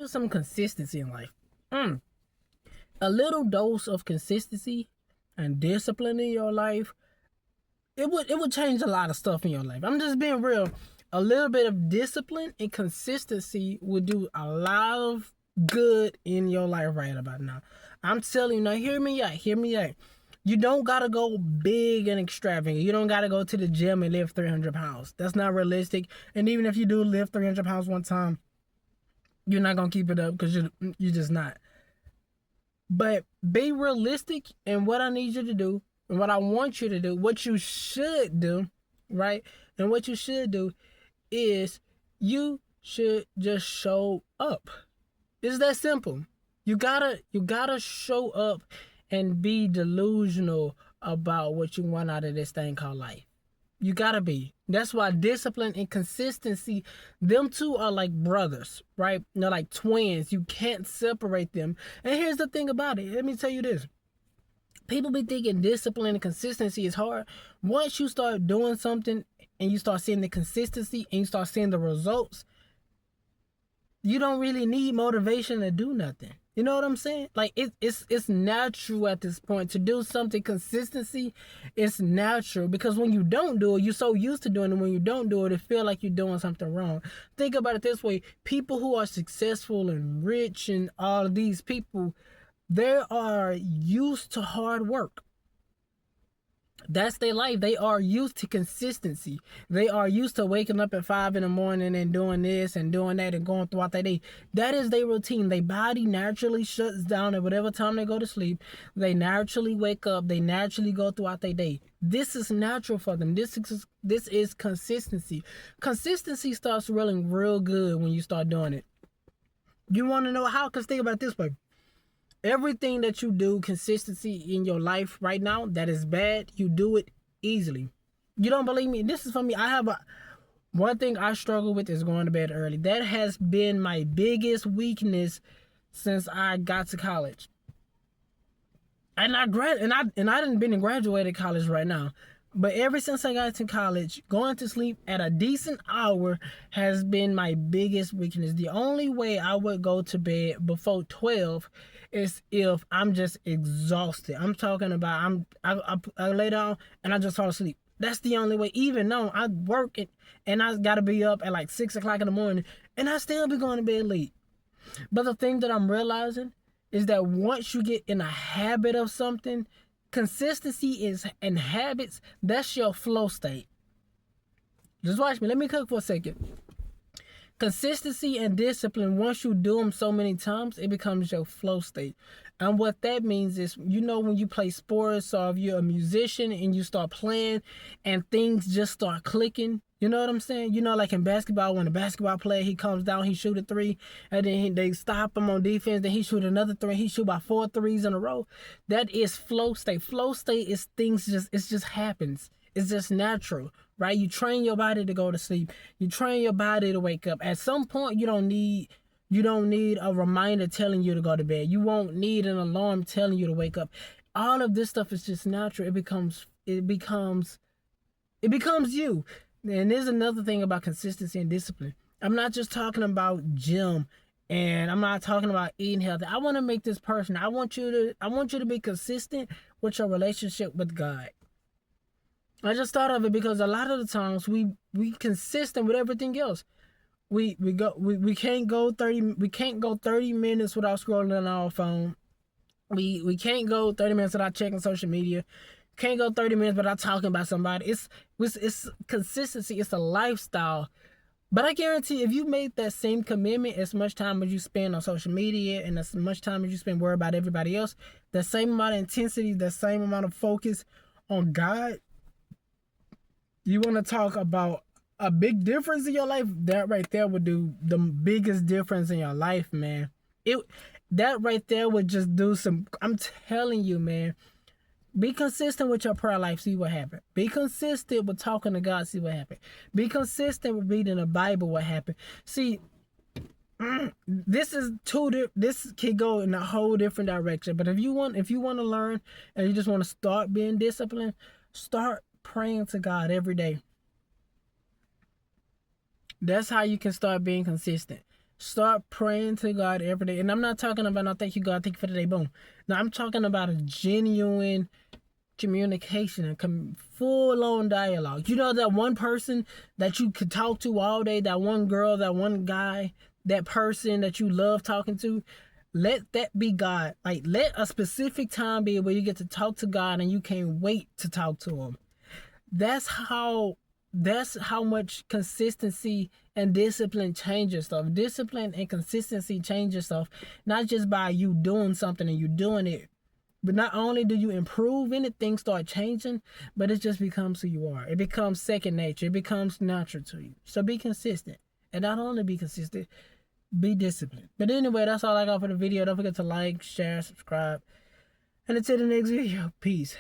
Some consistency in life. A little dose of consistency and discipline in your life, it would change a lot of stuff in your life. I'm just being real. A little bit of discipline and consistency would do a lot of good in your life right about now. I'm telling you, now hear me out. Hear me out. You don't gotta go big and extravagant. You don't gotta go to the gym and lift 300 pounds. That's not realistic. And even if you do lift 300 pounds one time, you're not gonna keep it up because you're just not. But be realistic in what I need you to do and what I want you to do, what you should do, right? And what you should do is you should just show up. It's that simple. You gotta show up and be delusional about what you want out of this thing called life. You gotta be. That's why discipline and consistency, them two are like brothers, right? They're like twins. You can't separate them. And here's the thing about it. Let me tell you this. People be thinking discipline and consistency is hard. Once you start doing something and you start seeing the consistency and you start seeing the results, you don't really need motivation to do nothing. You know what I'm saying? Like it's natural at this point to do something. Consistency is natural because when you don't do it, you're so used to doing it. When you don't do it, it feel like you're doing something wrong. Think about it this way: people who are successful and rich and all of these people, they are used to hard work. That's their life. They are used to consistency. They are used to waking up at 5 in the morning and doing this and doing that and going throughout their day. That is their routine. Their body naturally shuts down at whatever time they go to sleep. They naturally wake up. They naturally go throughout their day. This is natural for them. This is consistency. Consistency starts rolling real good when you start doing it. You want to know how? Because think about it this way. Everything that you do, consistency in your life right now, that is bad, you do it easily. You don't believe me? This is for me. One thing I struggle with is going to bed early. That has been my biggest weakness since I got to college. And I didn't been in graduated college right now. But ever since I got to college, going to sleep at a decent hour has been my biggest weakness. The only way I would go to bed before 12 is if I'm just exhausted. I'm talking about I lay down and I just fall asleep. That's the only way. Even though I work and I gotta be up at like 6 o'clock in the morning, and I still be going to bed late. But the thing that I'm realizing is that once you get in a habit of something, consistency is and habits, that's your flow state. Just watch me. Let me cook for a second. Consistency and discipline, once you do them so many times, it becomes your flow state. And what that means is, when you play sports or if you're a musician and you start playing and things just start clicking, you know what I'm saying? Like in basketball, when a basketball player, he comes down, he shoot a three, and then they stop him on defense, then he shoot another three, he shoot about 4 threes in a row. That is flow state. Flow state is it just happens. It's just natural, right? You train your body to go to sleep. You train your body to wake up. At some point, you don't need a reminder telling you to go to bed. You won't need an alarm telling you to wake up. All of this stuff is just natural. It becomes you. And there's another thing about consistency and discipline. I'm not just talking about gym, and I'm not talking about eating healthy. I want to make this personal. I want you to be consistent with your relationship with God. I just thought of it because a lot of the times we consistent with everything else. We can't go 30 minutes without scrolling on our phone. We can't go 30 minutes without checking social media. Can't go 30 minutes without talking about somebody. It's consistency. It's a lifestyle. But I guarantee if you made that same commitment, as much time as you spend on social media and as much time as you spend worrying about everybody else, the same amount of intensity, the same amount of focus on God, you want to talk about a big difference in your life? That right there would do the biggest difference in your life, man. That right there would just do some. I'm telling you, man. Be consistent with your prayer life, see what happens. Be consistent with talking to God, see what happens. Be consistent with reading the Bible, what happens. See, this can go in a whole different direction. But if you want to learn and you just want to start being disciplined, start praying to God every day. That's how you can start being consistent. Start praying to God every day. And I'm not talking about, no, thank you, God, thank you for the day, boom. No, I'm talking about a genuine communication and full-on dialogue. You know, that one person that you could talk to all day, that one girl, that one guy, that person that you love talking to, let that be God. Like, let a specific time be where you get to talk to God and you can't wait to talk to him. That's how much consistency and discipline changes stuff. Discipline and consistency changes stuff, not just by you doing something and you doing it, but not only do you improve in it, things start changing, but it just becomes who you are. It becomes second nature. It becomes natural to you. So be consistent. And not only be consistent, be disciplined. But anyway, that's all I got for the video. Don't forget to like, share, subscribe. And until the next video, peace.